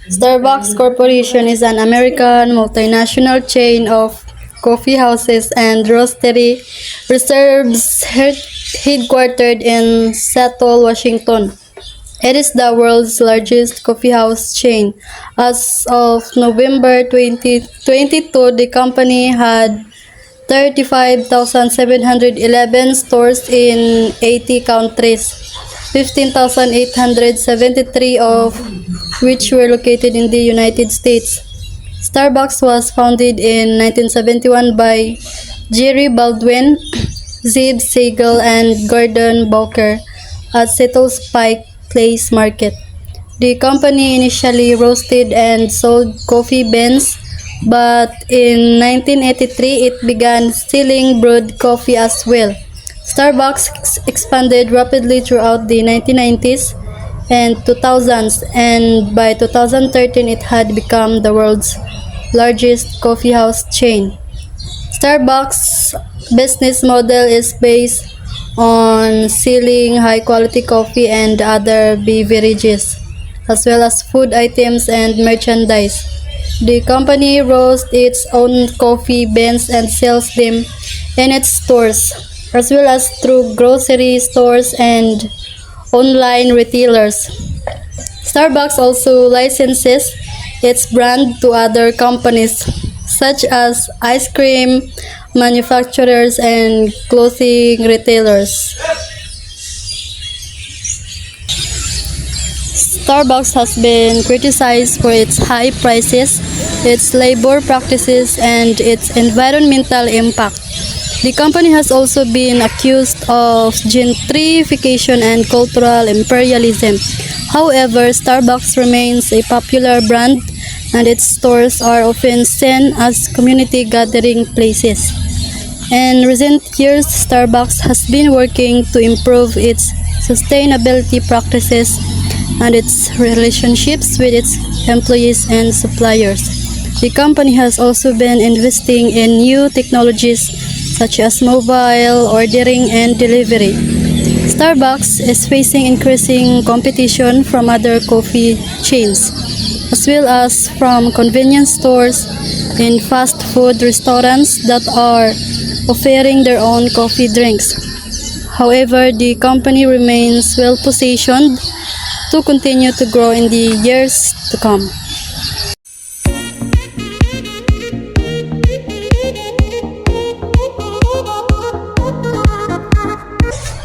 Starbucks Corporation is an American multinational chain of coffee houses and roastery reserves headquartered in Seattle, Washington. It is the world's largest coffee house chain. As of November 2022, the company had 35,711 stores in 80 countries, 15,873 of which were located in the United States. Starbucks was founded in 1971 by Jerry Baldwin, Zeb Siegel, and Gordon Bowker at Seattle's Pike Place Market. The company initially roasted and sold coffee beans, but in 1983 it began selling brewed coffee as well. Starbucks expanded rapidly throughout the 1990s and 2000s, and by 2013 it had become the world's largest coffee house chain. Starbucks' business model is based on selling high quality coffee and other beverages, as well as food items and merchandise. The company roasts its own coffee beans and sells them in its stores, as well as through grocery stores and online retailers. Starbucks also licenses its brand to other companies such as ice cream manufacturers and clothing retailers. Starbucks has been criticized for its high prices, its labor practices, and its environmental impact. The company has also been accused of gentrification and cultural imperialism. However, Starbucks remains a popular brand and its stores are often seen as community gathering places. In recent years, Starbucks has been working to improve its sustainability practices and its relationships with its employees and suppliers. The company has also been investing in new technologies such as mobile ordering and delivery. Starbucks is facing increasing competition from other coffee chains, as well as from convenience stores and fast food restaurants that are offering their own coffee drinks. However, the company remains well positioned to continue to grow in the years to come.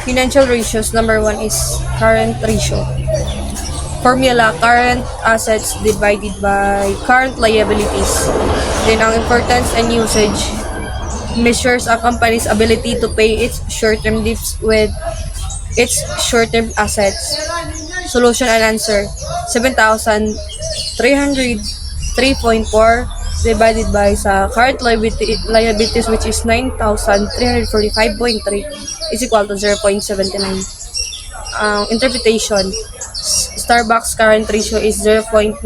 Financial ratios, number one is current ratio. Formula, current assets divided by current liabilities. Then ang importance and usage measures a company's ability to pay its short-term debts with its short-term assets. Solution and answer, 7,303.4 divided by sa current liabilities which is 9,345.3 is equal to 0.79. Interpretation, Starbucks current ratio is 0.9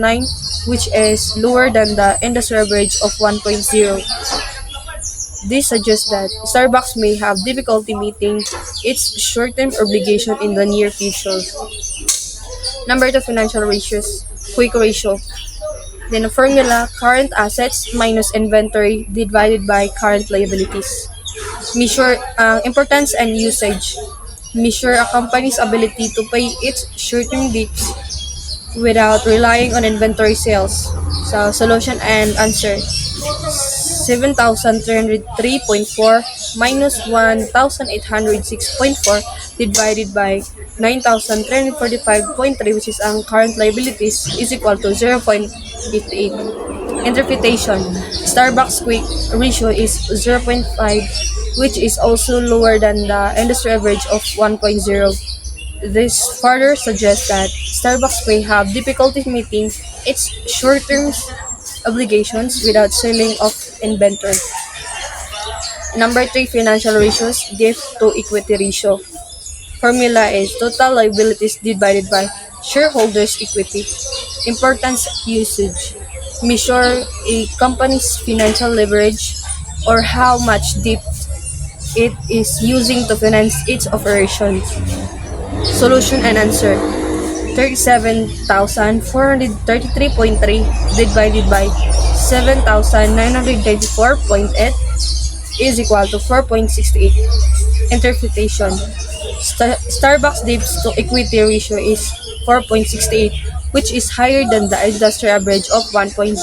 which is lower than the industry average of 1.0. This suggests that Starbucks may have difficulty meeting its short-term obligation in the near future. Number two, financial ratios. Quick ratio. Then a formula, current assets minus inventory divided by current liabilities. Measure importance and usage. Measure a company's ability to pay its short-term debts without relying on inventory sales. So, solution and answer. 7,303.4 minus 1,806.4 divided by 9,345.3 which is ang current liabilities is equal to 0.88. Interpretation, Starbucks quick ratio is 0.5 which is also lower than the industry average of 1.0. This further suggests that Starbucks may have difficulty meeting its short-term obligations without selling off inventory. Number three, financial ratios, debt to equity ratio. Formula is total liabilities divided by shareholders' equity. Importance usage. Measure a company's financial leverage or how much debt it is using to finance its operations. Solution and answer. 37,433.3 divided by 7,994.8 is equal to 4.68. Interpretation. Starbucks dips to equity ratio is 4.68, which is higher than the industry average of 1.0.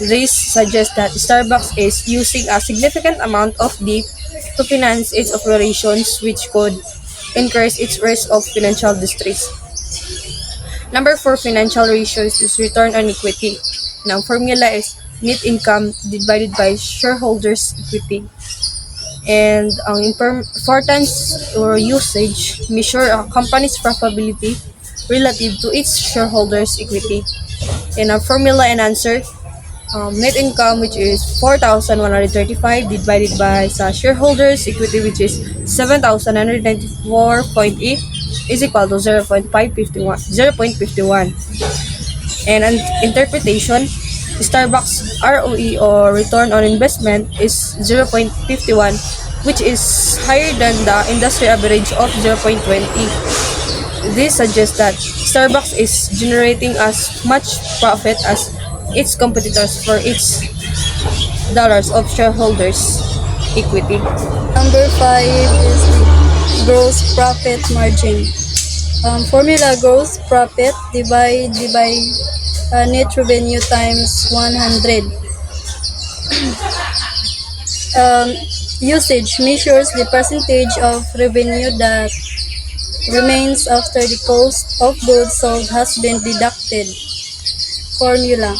This suggests that Starbucks is using a significant amount of dip to finance its operations, which could increase its risk of financial distress. Number 4 financial ratios is return on equity. Now, formula is net income divided by shareholders' equity. And ang importance or usage measure a company's profitability relative to its shareholders' equity. And our formula and answer, net income, which is 4,135 divided by sa shareholders' equity, which is 7,994.8 is equal to 0.51. And an interpretation, Starbucks ROE or return on investment is 0.51, which is higher than the industry average of 0.20. This suggests that Starbucks is generating as much profit as its competitors for its dollars of shareholders' equity. Number 5 is the gross profit margin. Formula: gross profit divided by net revenue times 100. Usage measures the percentage of revenue that remains after the cost of goods sold has been deducted. Formula: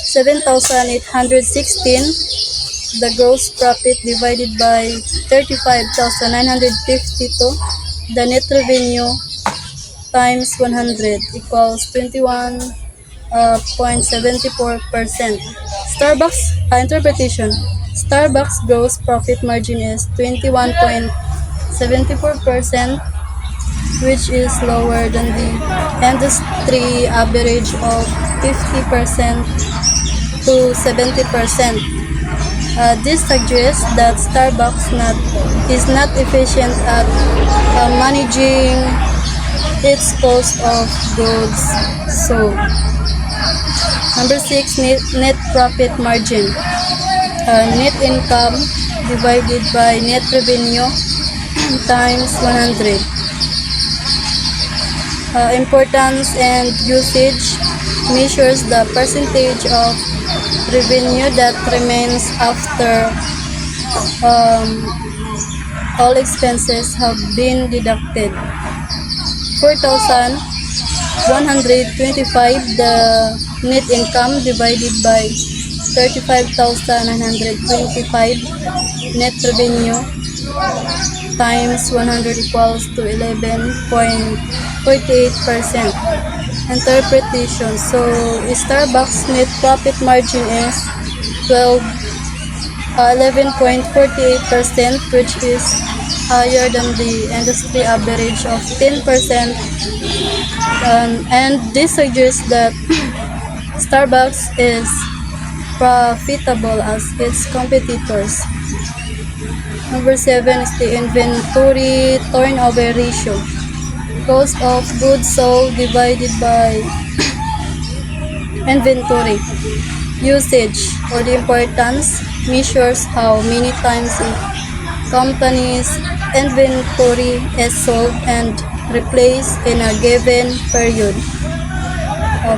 7,816, the gross profit divided by 35,952, the net revenue times 100 equals 21.74%. Starbucks interpretation. Starbucks gross profit margin is 21.74%, which is lower than the industry average of 50% to 70%. This suggests that Starbucks is not efficient at managing its cost of goods sold. Number 6, net profit margin. Net income divided by net revenue times 100. Importance and usage measures the percentage of revenue that remains after all expenses have been deducted. 4,125, the net income divided by 35,925 net revenue times 100 equals to 11.48%. Interpretation. So Starbucks net profit margin is 11.48%, which is higher than the industry average of 10%, and this suggests that Starbucks is profitable as its competitors. Number 7 is the inventory turnover ratio. Cost of goods sold divided by inventory. Usage or the importance measures how many times a company's inventory is sold and replaced in a given period.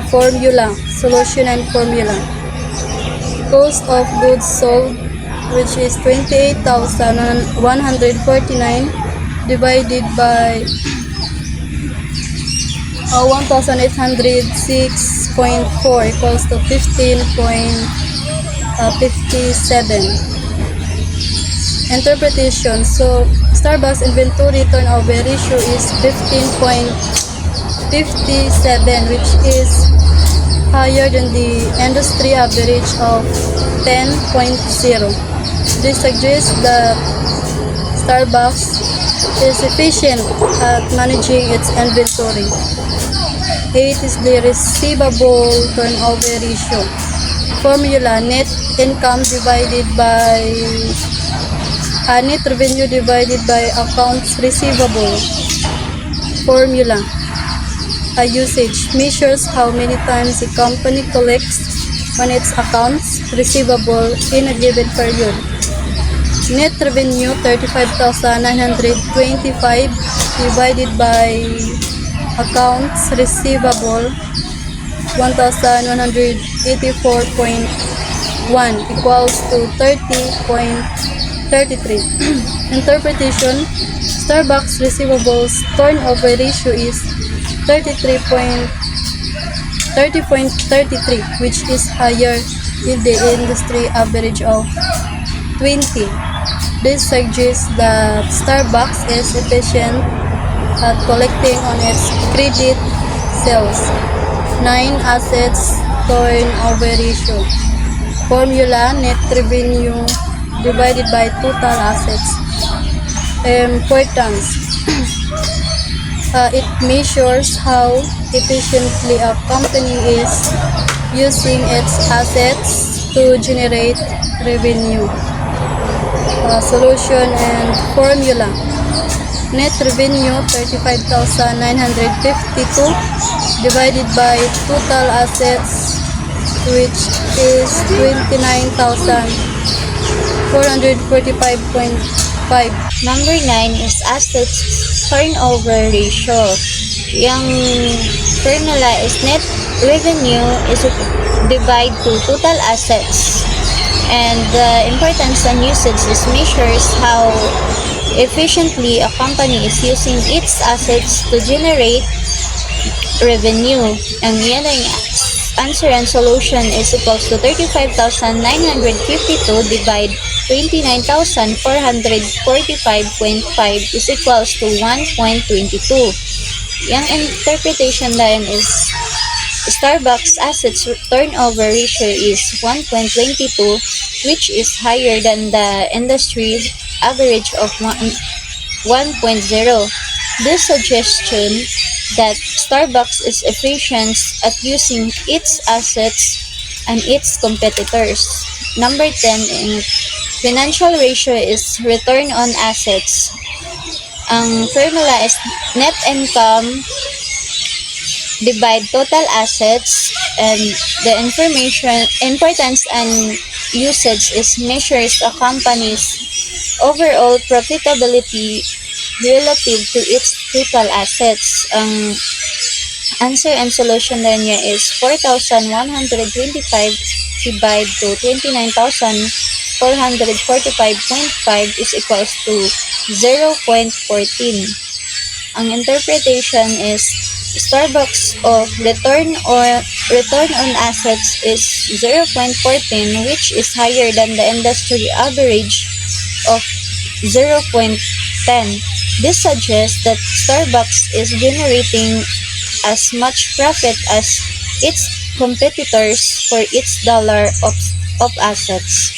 Formula, solution and formula. Cost of goods sold, which is 28,149 divided by 1,806.4 equals to 15.57. Interpretation. So Starbucks inventory turnover ratio is 15.57, which is higher than the industry average of 10.0. This suggests that Starbucks is efficient at managing its inventory. 8 is the receivable turnover ratio. Formula: net income divided by net revenue divided by accounts receivable. Formula: usage measures how many times a company collects on its accounts receivable in a given period. Net revenue 35,925 divided by accounts receivable 1,184.1 equals to 30.33. Interpretation: Starbucks receivables turnover ratio is 30.33, which is higher than the industry average of 20. This suggests that Starbucks is efficient at collecting on its credit sales. 9. Assets turnover ratio. Formula: net revenue divided by total assets. Importance: it measures how efficiently a company is using its assets to generate revenue. Solution and formula: net revenue 35,952 divided by total assets, which is 29,445.5. Number 9 is assets turnover ratio. Yung formula is net revenue is divide to total assets. And the importance and usage is measures how efficiently a company is using its assets to generate revenue. And yan ang answer and solution is equals to 35,952 divide 29,445.5 is equals to 1.22. Yung interpretation din is Starbucks assets turnover ratio is 1.22, which is higher than the industry average of 1.0. This suggestion that Starbucks is efficient at using its assets and its competitors. Number 10, in financial ratio is return on assets. Ang formula is net income divide total assets, and the importance and usage is measures a company's overall profitability relative to its total assets. Ang answer and solution na niya is 4,125 divide to 29,445.5 is equals to 0.14. Ang interpretation is Starbucks of return on assets is 0.14, which is higher than the industry average of 0.10. This suggests that Starbucks is generating as much profit as its competitors for each dollar of assets.